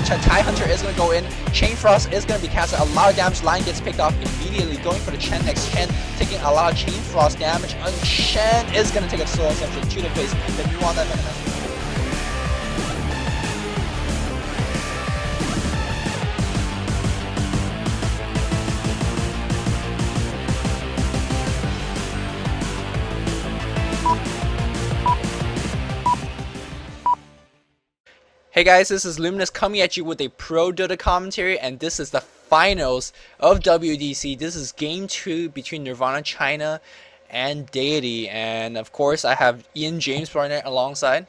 TIE Hunter is going to go in. Chain Frost is going to be casted. A lot of damage. Line gets picked off immediately. Going for the Chen next. Chen taking a lot of Chain Frost damage. And Chen is going to take a soul essentially to the face. Then you want that Venom. Hey guys, this is Luminous coming at you with a Pro Dota commentary, and this is the finals of WDC. This is game 2 between Nirvana China and Deity, and of course I have Ian James partner alongside.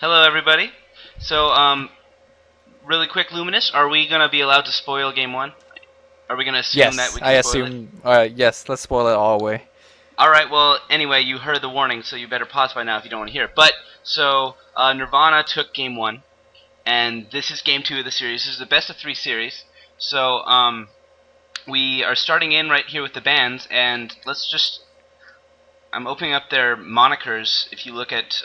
Hello everybody. So really quick, Luminous, are we gonna be allowed to spoil game 1? Are we gonna assume that we can spoil it? Yes, let's spoil it all away. Alright, well, anyway, you heard the warning, so you better pause by now if you don't want to hear it. But, so, Nirvana took game 1, and this is game 2 of the series. This is the best of 3 series. So, we are starting in right here with the bands, and let's just... I'm opening up their monikers, if you look at,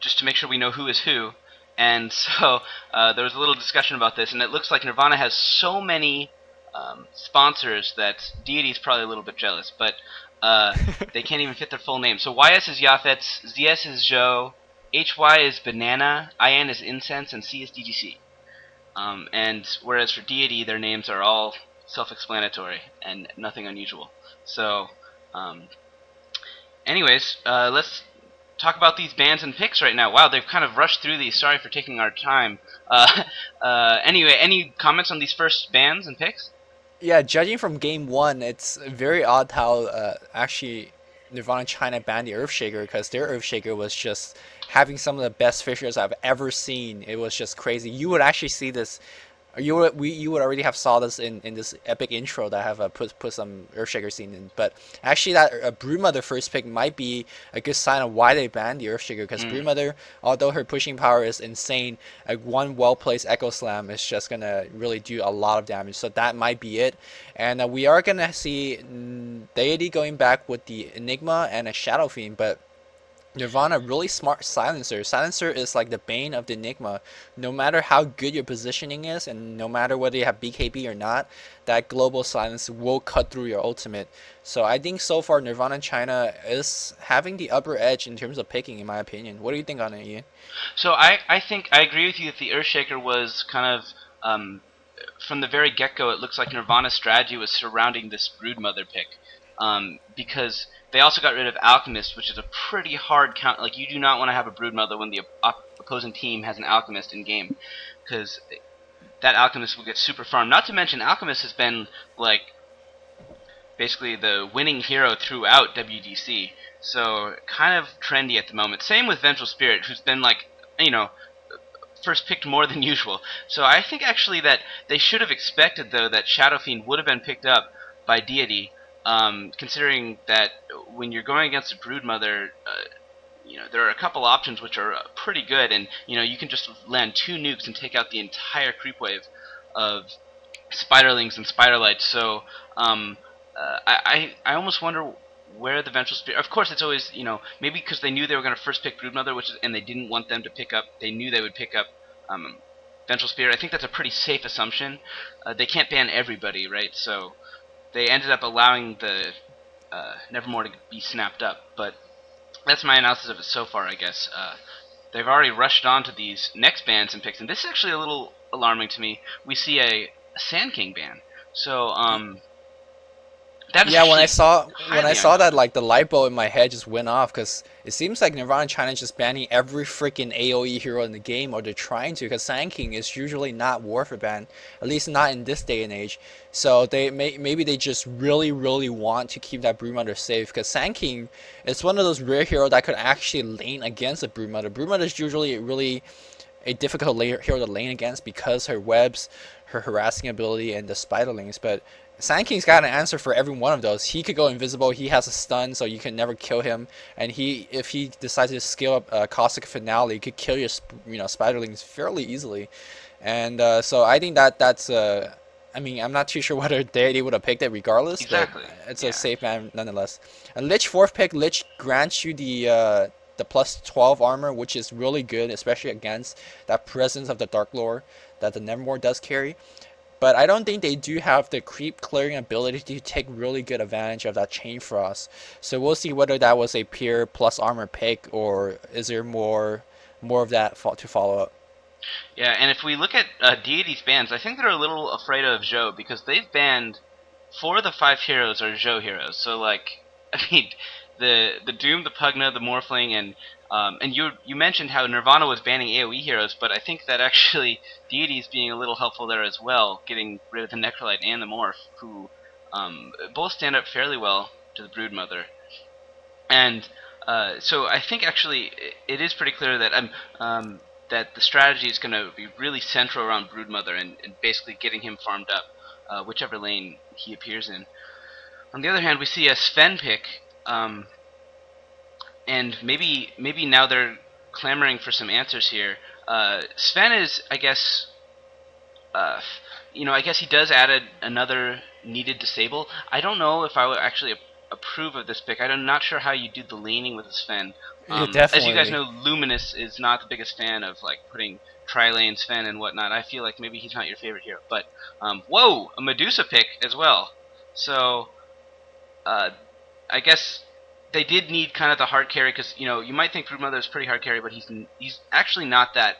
just to make sure we know who is who. And so, there was a little discussion about this, and it looks like Nirvana has so many sponsors that Deity's probably a little bit jealous, but... they can't even fit their full name. So YS is Yafets, ZS is Joe, HY is Banana, IN is Incense, and C is DGC. And whereas for Deity, their names are all self-explanatory and nothing unusual. So, anyways, let's talk about these bans and picks right now. Wow, they've kind of rushed through these. Sorry for taking our time. Anyway, any comments on these first bans and picks? Yeah, judging from game 1, it's very odd how actually Nirvana China banned the Earthshaker, because their Earthshaker was just having some of the best fishers I've ever seen. It was just crazy. You would actually see this. You would already have saw this in this epic intro that I have put some Earthshaker scene in. But actually, that Broodmother first pick might be a good sign of why they banned the Earthshaker, because Broodmother, although her pushing power is insane, one well placed Echo Slam is just gonna really do a lot of damage. So that might be it. And we are gonna see Deity going back with the Enigma and a Shadow Fiend, but Nirvana really smart silencer. Silencer is like the bane of the Enigma. No matter how good your positioning is, and no matter whether you have BKB or not, that global silence will cut through your ultimate. So I think so far Nirvana China is having the upper edge in terms of picking, in my opinion. What do you think on it, Ian? So I think I agree with you that the Earthshaker was kind of from the very get-go. It looks like Nirvana's strategy was surrounding this Broodmother pick, because they also got rid of Alchemist, which is a pretty hard count. Like, you do not want to have a Broodmother when the opposing team has an Alchemist in game, because that Alchemist will get super farmed. Not to mention, Alchemist has been, like, basically the winning hero throughout WDC, so kind of trendy at the moment. Same with Vengeful Spirit, who's been, like, you know, first picked more than usual. So I think actually that they should have expected, though, that Shadow Fiend would have been picked up by Deity. Considering that when you're going against a Broodmother, you know, there are a couple options which are pretty good, and you know, you can just land 2 nukes and take out the entire creep wave of Spiderlings and Spiderlights. So I almost wonder where the Vengeful Spirit. Of course, it's always, you know, maybe because they knew they were going to first pick Broodmother, and they didn't want them to pick up. They knew they would pick up Vengeful Spirit. I think that's a pretty safe assumption. They can't ban everybody, right? So they ended up allowing the Nevermore to be snapped up, but that's my analysis of it so far, I guess. They've already rushed on to these next bans and picks, and this is actually a little alarming to me. We see a Sand King ban. So, yeah, when I saw that, like, the light bulb in my head just went off, because it seems like Nirvana China is just banning every freaking AoE hero in the game, or they're trying to, because Sand King is usually not Warfare ban, at least not in this day and age. So they maybe they just really want to keep that Broodmother safe, because Sand King is one of those rare heroes that could actually lane against a Broodmother. Broodmother is usually really a difficult hero to lane against because her webs, her harassing ability, and the Spiderlings, but Sand King's got an answer for every one of those. He could go invisible, he has a stun, so you can never kill him, and if he decides to scale up Caustic Finale, he could kill your Spiderlings fairly easily. And so I think that's I mean, I'm not too sure whether Deity would have picked it regardless, exactly. But it's a safe man nonetheless. And Lich 4th pick, Lich grants you the the plus 12 armor, which is really good, especially against that presence of the Dark Lord that the Nevermore does carry. But I don't think they do have the creep clearing ability to take really good advantage of that Chain Frost. So we'll see whether that was a pure plus armor pick or is there more of that to follow up. Yeah, and if we look at Deity's bans, I think they're a little afraid of Zhou because they've banned 4 of the 5 heroes are Zhou heroes. So like, I mean, the Doom, the Pugna, the Morphling, and you mentioned how Nirvana was banning AoE heroes, but I think that actually Deity's being a little helpful there as well, getting rid of the Necrolite and the Morph, who both stand up fairly well to the Broodmother. And so I think actually it is pretty clear that that the strategy is going to be really central around Broodmother and basically getting him farmed up, whichever lane he appears in. On the other hand, we see a Sven pick, and maybe now they're clamoring for some answers here. Sven is, I guess, I guess he does add another needed disable. I don't know if I would actually approve of this pick. I'm not sure how you do the laning with Sven. Yeah, As you guys definitely. know, Luminous is not the biggest fan of like putting tri-lane Sven and whatnot. I feel like maybe he's not your favorite hero. But whoa, a Medusa pick as well. So I guess they did need kind of the hard carry because you might think Broodmother is pretty hard carry, but he's actually not that.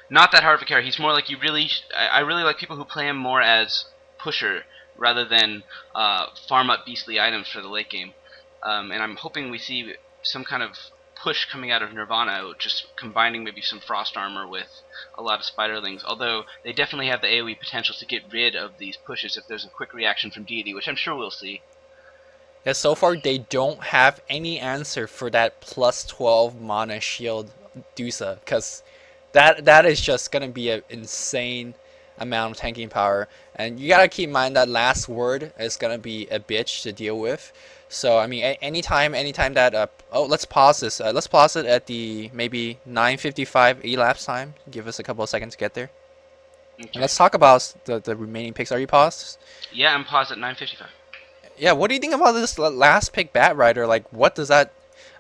Not that hard of a carry. He's more like I really like people who play him more as pusher rather than farm up beastly items for the late game. And I'm hoping we see some kind of push coming out of Nirvana, just combining maybe some frost armor with a lot of spiderlings. Although they definitely have the AoE potential to get rid of these pushes if there's a quick reaction from Deity, which I'm sure we'll see. Yeah, so far they don't have any answer for that plus 12 mana shield Dusa, because that is just gonna be an insane amount of tanking power, and you gotta keep in mind that last word is gonna be a bitch to deal with. So I mean, anytime that oh, let's pause this. Let's pause it at the maybe 9:55 elapsed time. Give us a couple of seconds to get there, and Okay. let's talk about the remaining picks. Are you paused? Yeah, I'm paused at 9:55. Yeah, what do you think about this last pick, Bat Rider? Like, what does that?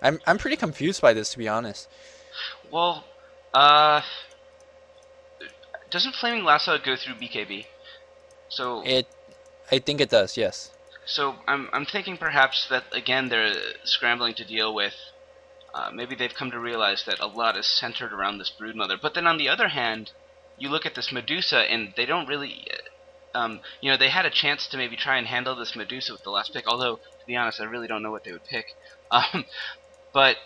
I'm pretty confused by this, to be honest. Well, uh, doesn't Flaming Lasso go through BKB? So It, I think it does. Yes. So I'm thinking perhaps that again they're scrambling to deal with. Maybe they've come to realize that a lot is centered around this Broodmother. But then on the other hand, you look at this Medusa, and they don't really. They had a chance to maybe try and handle this Medusa with the last pick. Although, to be honest, I really don't know what they would pick. Um, but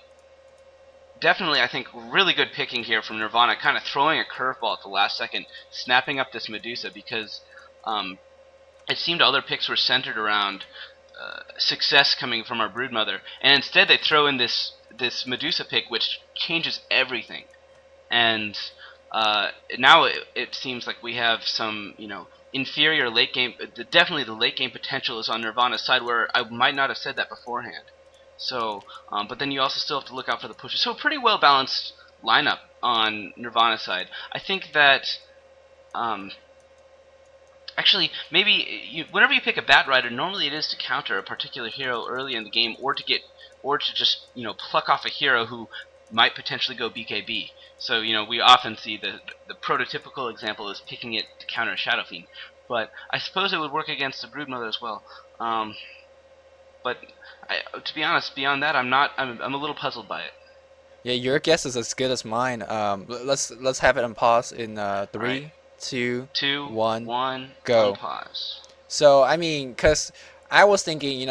definitely, I think really good picking here from Nirvana, kind of throwing a curveball at the last second, snapping up this Medusa because it seemed other picks were centered around success coming from our Broodmother, and instead they throw in this Medusa pick, which changes everything. And now it seems like we have some, inferior late game. Definitely, the late game potential is on Nirvana's side, where I might not have said that beforehand. So, but then you also still have to look out for the pushes. So, a pretty well balanced lineup on Nirvana's side. I think that. Actually, maybe whenever you pick a Bat Rider, normally it is to counter a particular hero early in the game, or to just pluck off a hero who might potentially go BKB. So we often see the prototypical example is picking it to counter a Shadow Fiend, but I suppose it would work against the Broodmother as well. But to be honest, beyond that, I'm a little puzzled by it. Yeah, your guess is as good as mine. Let's have it on pause in All right, 3, 2, two, 1, one, go. unpause. So I mean, cause I was thinking,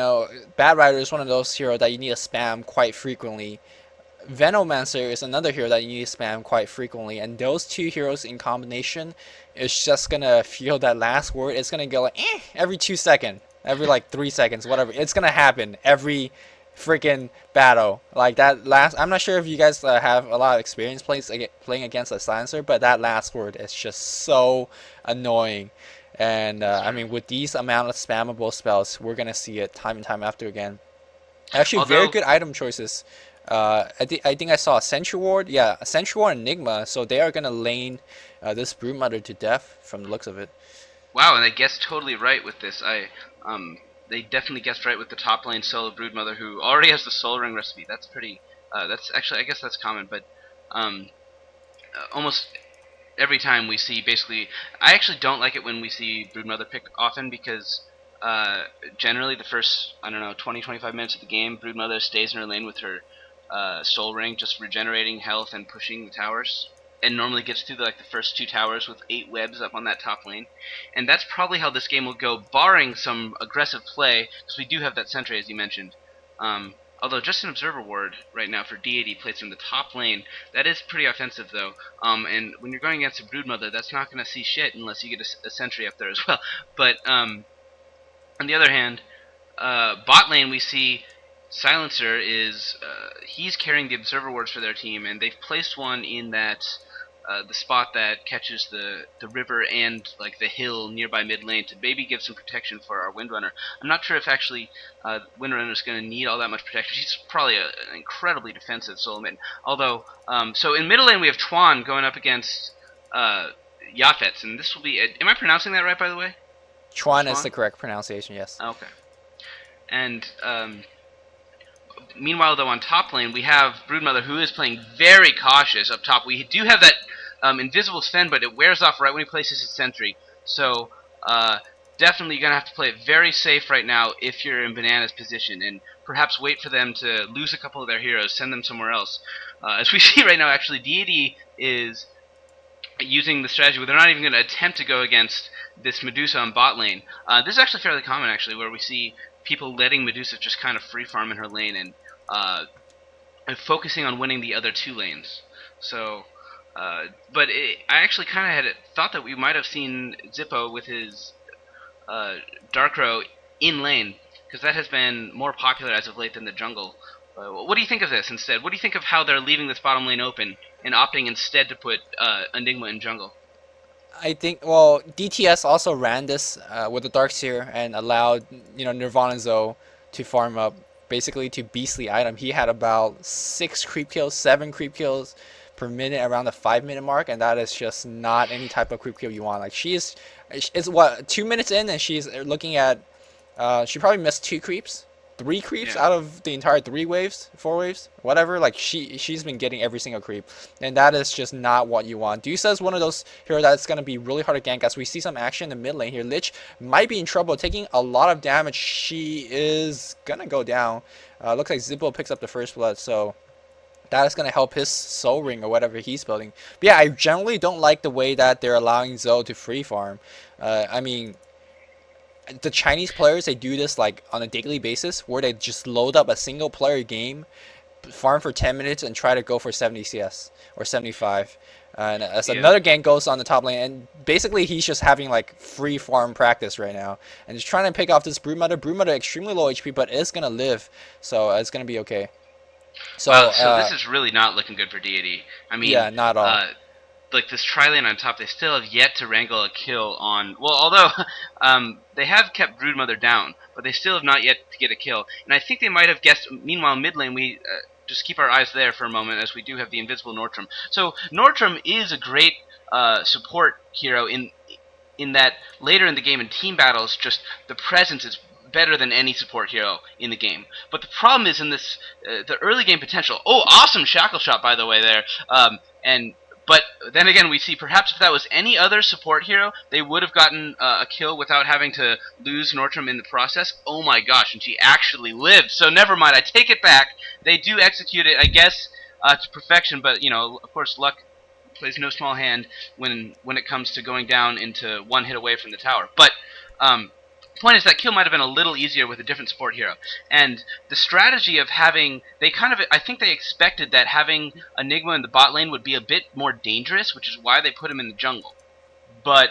Bat Rider is one of those heroes that you need to spam quite frequently. Venomancer is another hero that you need to spam quite frequently, and those two heroes in combination is just gonna feel that last word. It's gonna go like every 2 seconds, every like 3 seconds, whatever. It's gonna happen every freaking battle. Like that last. I'm not sure if you guys have a lot of experience playing against a silencer, but that last word is just so annoying. And That's I true. mean, with these amount of spammable spells, we're gonna see it time and time after again. Actually, very Although good item choices. I think I saw a Sentry Ward. Yeah, a Sentry Ward and Enigma. So they are gonna lane this Broodmother to death from the looks of it. Wow, and I guess totally right with this. they definitely guessed right with the top lane solo Broodmother, who already has the Soul Ring recipe. That's pretty. That's actually, I guess that's common, but um, almost every time we see basically, I actually don't like it when we see Broodmother pick often because generally the first, I don't know, 20-25 minutes of the game, Broodmother stays in her lane with her Soul Ring, just regenerating health and pushing the towers, and normally gets through the first 2 towers with 8 webs up on that top lane. And that's probably how this game will go, barring some aggressive play, because we do have that sentry, as you mentioned. Although just an Observer Ward right now for Deity placed in the top lane, that is pretty offensive though. And when you're going against a Broodmother, that's not going to see shit unless you get a sentry up there as well. But on the other hand, bot lane we see Silencer is he's carrying the Observer Wards for their team, and they've placed one in that the spot that catches the river and the hill nearby mid lane to maybe give some protection for our Windrunner. I'm not sure if actually Windrunner is going to need all that much protection. She's probably an incredibly defensive solo mid. Although, so in middle lane we have Chuan going up against Yafets, and this will be. Am I pronouncing that right, by the way? Chuan is the correct pronunciation. Yes. Okay. And meanwhile, though, on top lane, we have Broodmother, who is playing very cautious up top. We do have that invisible Sven, but it wears off right when he places his sentry. So definitely you're going to have to play it very safe right now if you're in Banana's position, and perhaps wait for them to lose a couple of their heroes, send them somewhere else. As we see right now, actually, Deity is using the strategy where they're not even going to attempt to go against this Medusa on bot lane. This is actually fairly common, actually, where we see people letting Medusa just kind of free farm in her lane and focusing on winning the other 2 lanes. So, but I actually kind of had thought that we might have seen Zippo with his Darkrow in lane, because that has been more popular as of late than the jungle. What do you think of this instead? What do you think of how they're leaving this bottom lane open and opting instead to put Enigma in jungle? I think, well, DTS also ran this with the Darkseer and allowed, Nirvana Zo to farm up basically to beastly item. He had about 6 creep kills, 7 creep kills per minute around the 5-minute mark, and that is just not any type of creep kill you want. Like, it's what, 2 minutes in, and she's looking at, she probably missed 2 creeps. 3 creeps out of the entire 3 waves, 4 waves, whatever. Like, she's been getting every single creep, and that is just not what you want. Dusa is one of those heroes that's going to be really hard to gank. As we see some action in the mid lane here, Lich might be in trouble, taking a lot of damage. She is gonna go down. Looks like Zippo picks up the first blood, so that is going to help his Soul Ring or whatever he's building. But yeah, I generally don't like the way that they're allowing Zo to free farm. I mean, the Chinese players, they do this on a daily basis, where they just load up a single player game, farm for 10 minutes, and try to go for 70 CS or 75. And as another gank goes on the top lane, and basically he's just having free farm practice right now, and just trying to pick off this Broodmother. Broodmother extremely low HP, but is gonna live, so it's gonna be okay. So, so this is really not looking good for Deity. I mean, yeah, not at all. This tri-lane on top, they still have yet to wrangle a kill on... Well, although they have kept Broodmother down, but they still have not yet to get a kill. And I think they might have guessed... Meanwhile, mid lane, we just keep our eyes there for a moment, as we do have the invisible Nortram. So Nortram is a great support hero in that later in the game in team battles, just the presence is better than any support hero in the game. But the problem is in this the early game potential. Oh, awesome shackle shot, by the way, there. But then again, we see perhaps if that was any other support hero, they would have gotten a kill without having to lose Nortram in the process. Oh my gosh, and she actually lived. So never mind, I take it back. They do execute it, I guess, to perfection. But, of course, luck plays no small hand when it comes to going down into 1 hit away from the tower. But point is that kill might have been a little easier with a different support hero, and the strategy of having I think they expected that having Enigma in the bot lane would be a bit more dangerous, which is why they put him in the jungle. But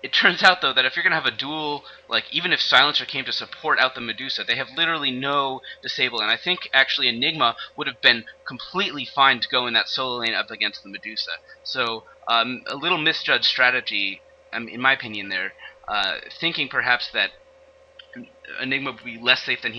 it turns out though that if you're gonna have a duel, even if Silencer came to support out the Medusa, they have literally no disable, and I think actually Enigma would have been completely fine to go in that solo lane up against the Medusa. So a little misjudged strategy, in my opinion there. Thinking perhaps that Enigma would be less safe than he